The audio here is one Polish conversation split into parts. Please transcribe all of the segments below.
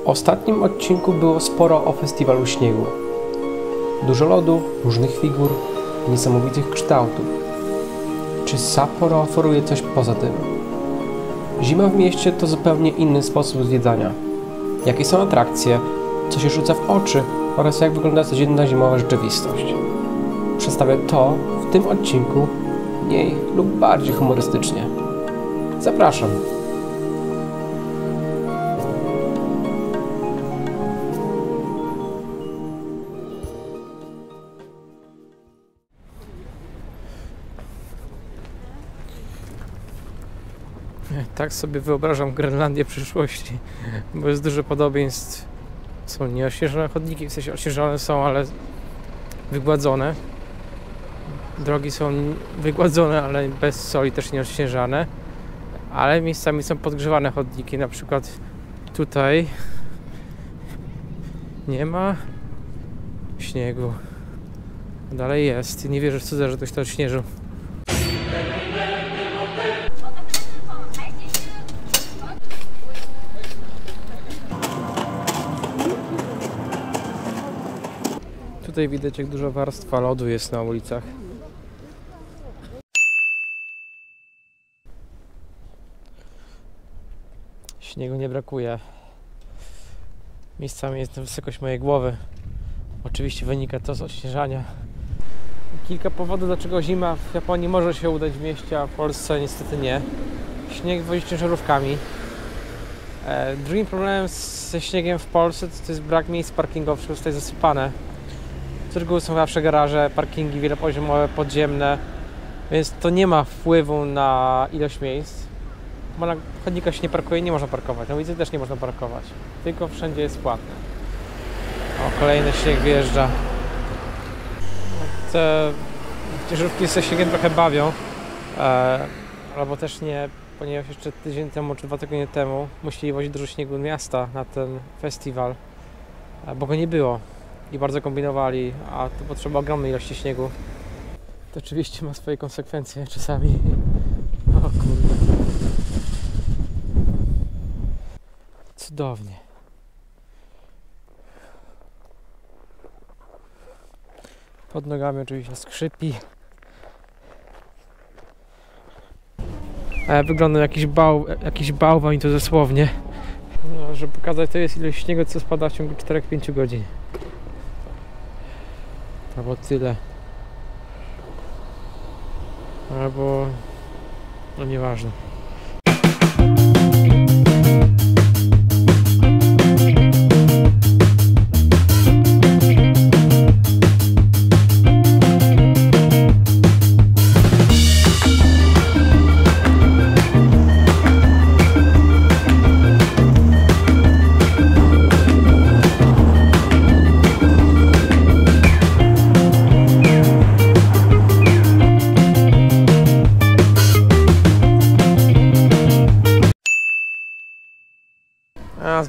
ostatnim odcinku było sporo o festiwalu śniegu. Dużo lodu, różnych figur, niesamowitych kształtów. Czy Sapporo oferuje coś poza tym? Zima w mieście to zupełnie inny sposób zwiedzania. Jakie są atrakcje, co się rzuca w oczy oraz jak wygląda codzienna zimowa rzeczywistość. Przedstawię to w tym odcinku mniej lub bardziej humorystycznie. Zapraszam! Tak sobie wyobrażam Grenlandię przyszłości, bo jest dużo podobieństw. Są nieośnieżone chodniki, w sensie ośnieżone są, ale wygładzone. Drogi są wygładzone, ale bez soli, też nieośnieżane. Ale miejscami są podgrzewane chodniki, na przykład tutaj nie ma śniegu. Dalej jest. Nie wierzę w cudze, że ktoś to odśnieżył. Tutaj widać, jak duża warstwa lodu jest na ulicach. Śniegu nie brakuje. Miejscami jest na wysokość mojej głowy. Oczywiście wynika to z odśnieżania. Kilka powodów, dlaczego zima w Japonii może się udać w mieście, a w Polsce niestety nie. Śnieg wozi ciężarówkami. Drugim problemem ze śniegiem w Polsce to jest brak miejsc parkingowych, zostaje zasypane. Z reguły są zawsze garaże, parkingi wielopoziomowe, podziemne, więc to nie ma wpływu na ilość miejsc. Bo na chodnikach się nie parkuje, nie można parkować, na ulicy też nie można parkować, tylko wszędzie jest płatne. O, kolejny śnieg wjeżdża. Te ciężarówki ze śniegiem trochę bawią, albo też nie, ponieważ jeszcze tydzień temu czy 2 tygodnie temu musieli wozić dużo śniegu do miasta na ten festiwal, bo go nie było. I bardzo kombinowali, a to potrzeba ogromnej ilości śniegu. To oczywiście ma swoje konsekwencje czasami. O kurde. Cudownie. Pod nogami oczywiście skrzypi. Wygląda jakiś bałwan i to dosłownie. No, żeby pokazać, to jest ilość śniegu, co spada w ciągu 4-5 godzin. Albo tyle. Albo... no nieważne.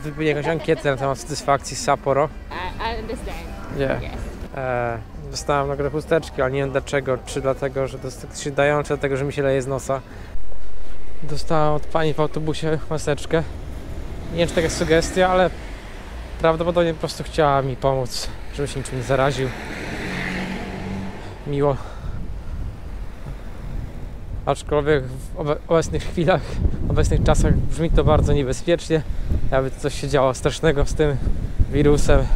Wypełnię jakąś ankietę na temat satysfakcji z Sapporo. I understand. Yeah. Yes. Dostałem nagrodę chusteczki, ale nie wiem dlaczego. Czy dlatego, że to się dają, czy dlatego, że mi się leje z nosa. Dostałem od pani w autobusie maseczkę. Nie wiem, czy taka jest sugestia, ale prawdopodobnie po prostu chciała mi pomóc, żeby się niczym nie zaraził. Miło. Aczkolwiek w obecnych chwilach, w obecnych czasach brzmi to bardzo niebezpiecznie, jakby coś się działo strasznego z tym wirusem.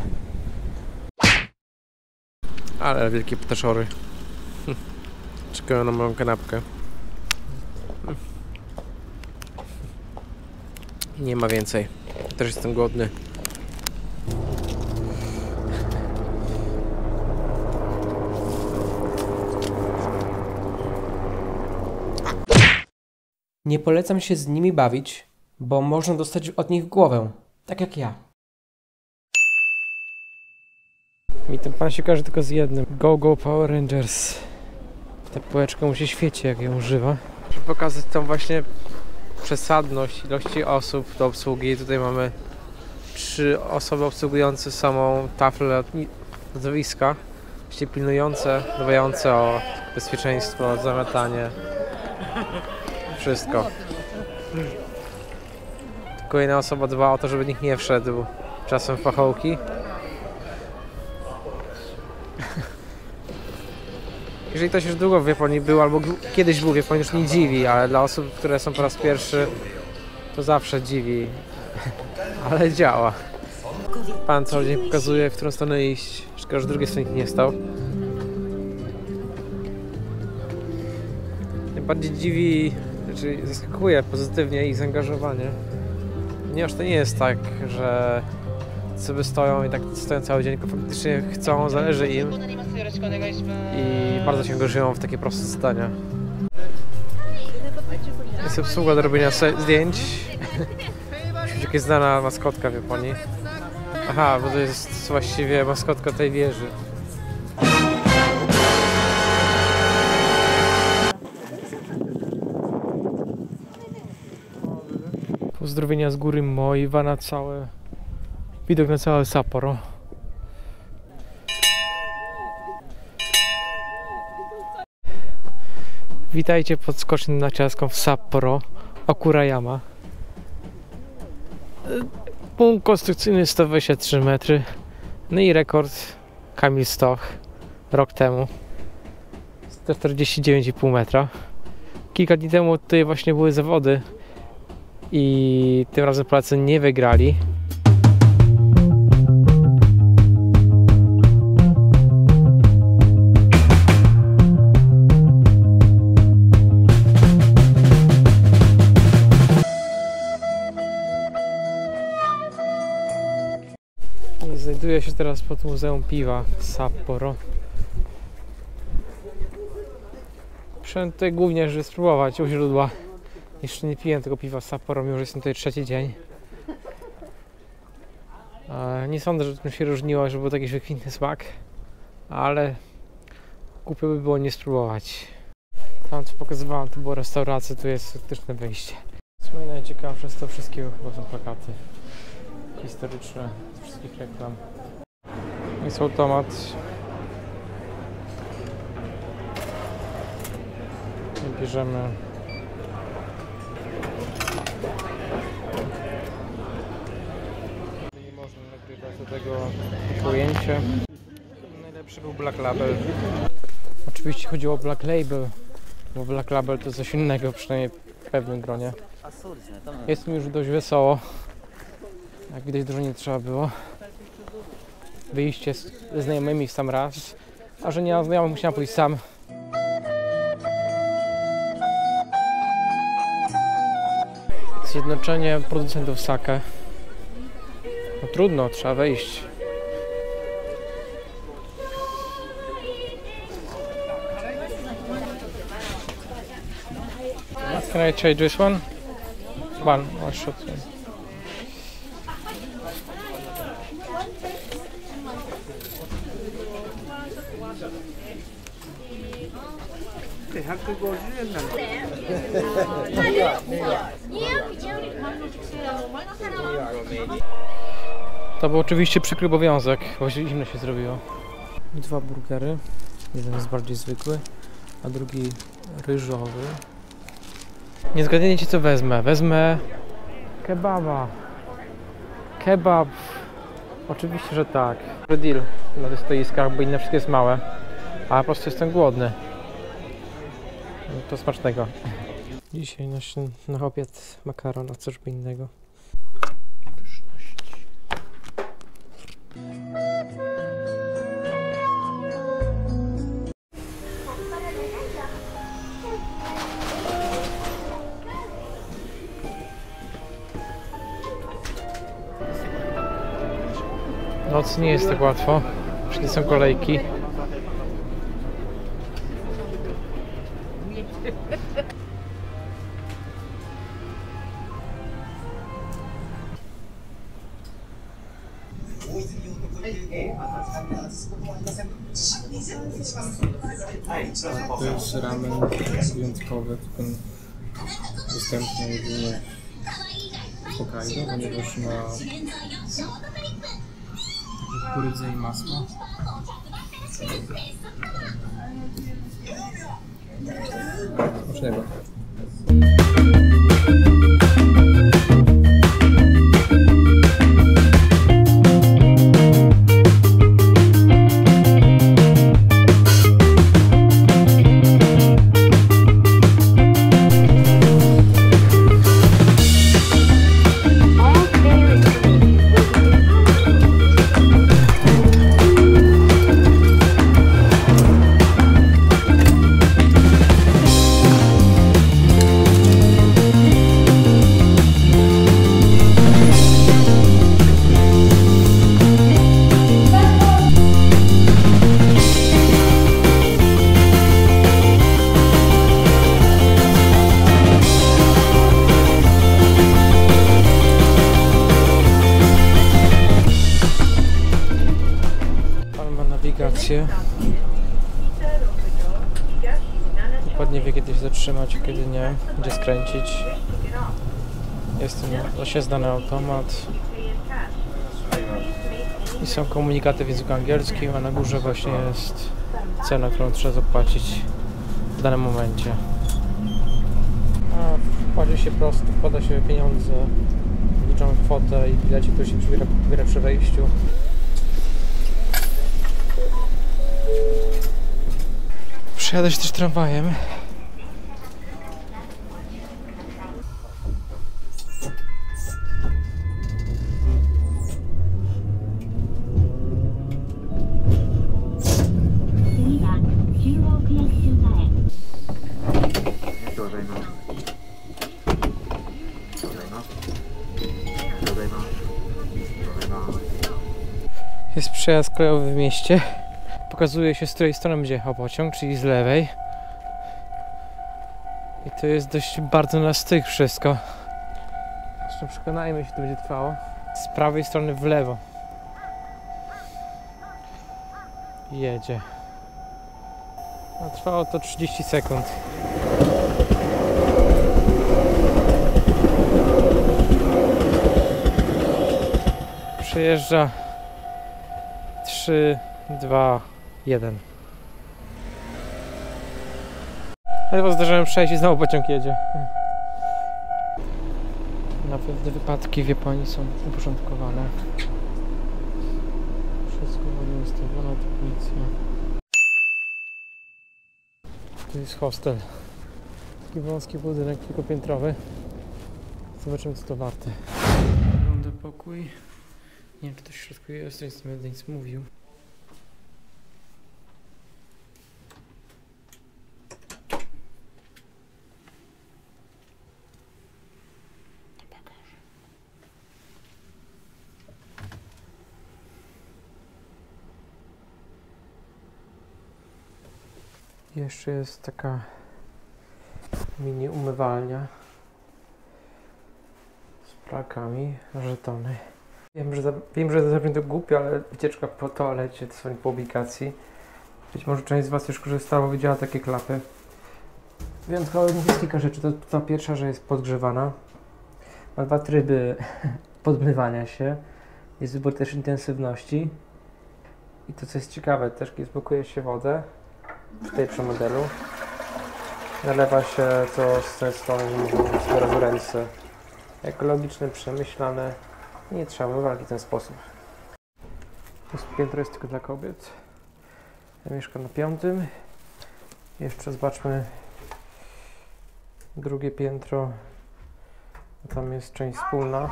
Ale wielkie ptaszory czekają na moją kanapkę. Nie ma więcej. Też jestem głodny. Nie polecam się z nimi bawić, bo można dostać od nich głowę, tak jak ja. Mi ten pan się kojarzy tylko z jednym. Go Power Rangers. Ta półeczka mu się świeci, jak ją używa. Żeby pokazać tą właśnie przesadność ilości osób do obsługi. Tutaj mamy 3 osoby obsługujące samą taflę lodowiska. Właściwie pilnujące, dbające o bezpieczeństwo, zamiatanie. Wszystko. Tylko jedna osoba dba o to, żeby nikt nie wszedł czasem pachołki. Jeżeli ktoś już długo w Japonii był, albo kiedyś był w Japonii, już nie dziwi, ale dla osób, które są po raz pierwszy, to zawsze dziwi. Ale działa. Pan cały dzień pokazuje, w którą stronę iść. Szkoda, że z drugiej strony nie stał. Najbardziej dziwi, znaczy zaskakuje pozytywnie ich zaangażowanie. Ponieważ to nie jest tak, że sobie stoją i tak stoją cały dzień, tylko faktycznie chcą, zależy im i bardzo się angażują w takie proste zadania. Jest obsługa do robienia zdjęć. Jakaś znana maskotka w Japonii. Aha, bo to jest właściwie maskotka tej wieży. Pozdrowienia z góry Moiwa na całe... Widok na całe Sapporo. Witajcie pod skocznią narciarską w Sapporo, Okurayama. Punkt konstrukcyjny 123 metry. No i rekord Kamil Stoch rok temu 149,5 metra. Kilka dni temu tutaj właśnie były zawody i tym razem Polacy nie wygrali. Znajduję się teraz pod Muzeum Piwa w Sapporo. Przyszedłem tutaj głównie, żeby spróbować u źródła. Jeszcze nie piłem tego piwa w Sapporo, mimo że jestem tutaj trzeci dzień. Nie sądzę, że to się różniło, że był taki wykwintny smak, ale głupio by było nie spróbować. Tam co pokazywałem, to była restauracja, tu jest faktyczne wejście. Co najciekawsze z tego wszystkiego chyba są plakaty historyczne z wszystkich reklam. Jest automat. Bierzemy nie można nagrywać do tego ujęcie. Najlepszy był Black Label. Oczywiście chodziło o Black Label, bo Black Label to coś innego, przynajmniej w pewnym gronie. Jest mi już dość wesoło. Jak widać, dużo nie trzeba było. Wyjście ze znajomymi w sam raz, a że nie mam znajomych, musiałem pójść sam. Zjednoczenie producentów sake. No trudno, trzeba wejść. Can I change this one? One shot. To był oczywiście przykry obowiązek, bo zimno się zrobiło. Dwa burgery. Jeden jest bardziej zwykły, a drugi ryżowy. Nie zgadniecie co wezmę. Wezmę kebaba. Kebab. Oczywiście, że tak. Deal na tych stoiskach, bo inne wszystko jest małe. A po prostu jestem głodny. To smacznego. Dzisiaj na obiad makaron, a coś innego. Noc nie jest tak łatwo, wszędzie są kolejki. To jest ramen wyjątkowy, tylko dostępny jedynie w Hokkaido, ponieważ ma kukurydzę i masło. Smacznego. instrukcje. Dokładnie wie, kiedy się zatrzymać, kiedy nie, gdzie skręcić. Jest znany automat. I są komunikaty w języku angielskim, a na górze właśnie jest cena, którą trzeba zapłacić w danym momencie. A wkładzie się prosto, wkłada się pieniądze, liczą kwotę i bilecik, który się pobiera przy wejściu. Przejadę się też tramwajem. Jest przejazd kolejowy w mieście. Pokazuje się, z której strony będzie jechał pociąg, czyli z lewej. I to jest dość bardzo na styk wszystko. Zresztą przekonajmy się, to będzie trwało. Z prawej strony w lewo. Jedzie. No, trwało to 30 sekund. Przejeżdża 3, 2, 1. Ledwo zdarzyłem przejść i znowu pociąg jedzie. Na pewne wypadki w Japonii są uporządkowane. Wszystko ładnie ustawione, policja. Tu jest hostel. Taki wąski budynek, kilkupiętrowy. Zobaczymy, co to warte. Wygląda pokój. Nie wiem, czy to w środku jest, nic nie będę nic mówił. Jeszcze jest taka mini umywalnia z plakami, żetony. Wiem, że zabrzmi to głupio, ale wycieczka po toalecie to są publikacji. Być może część z Was już korzystała, widziała takie klapy. Wyjątkowo jest kilka rzeczy. To pierwsza, że jest podgrzewana. Ma 2 tryby podmywania się. Jest wybór też intensywności. I to, co jest ciekawe, też kiedy zblokuje się wodę w tej przy modelu, nalewa się to z tej strony, od razu ręce. Ekologiczne, przemyślane. Nie trzeba wywalki w ten sposób. To piętro jest tylko dla kobiet. Ja mieszkam na 5. Jeszcze zobaczmy drugie piętro. Tam jest część wspólna.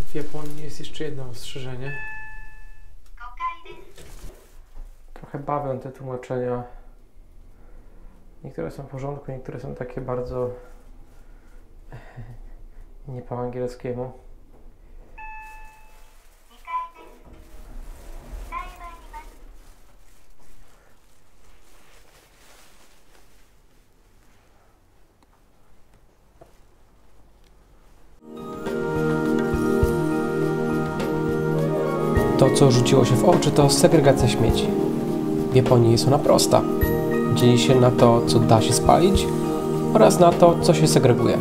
W Japonii jest jeszcze jedno ostrzeżenie. Trochę bawią te tłumaczenia. Niektóre są w porządku, niektóre są takie bardzo nie po angielskiemu. To, co rzuciło się w oczy, to segregacja śmieci. W Japonii jest ona prosta. Dzieli się na to, co da się spalić oraz na to, co się segreguje.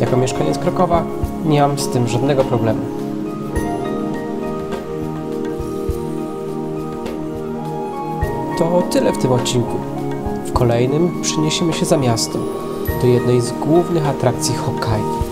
Jako mieszkaniec Krakowa nie mam z tym żadnego problemu. To tyle w tym odcinku. W kolejnym przeniesiemy się za miasto, do jednej z głównych atrakcji Hokkaido.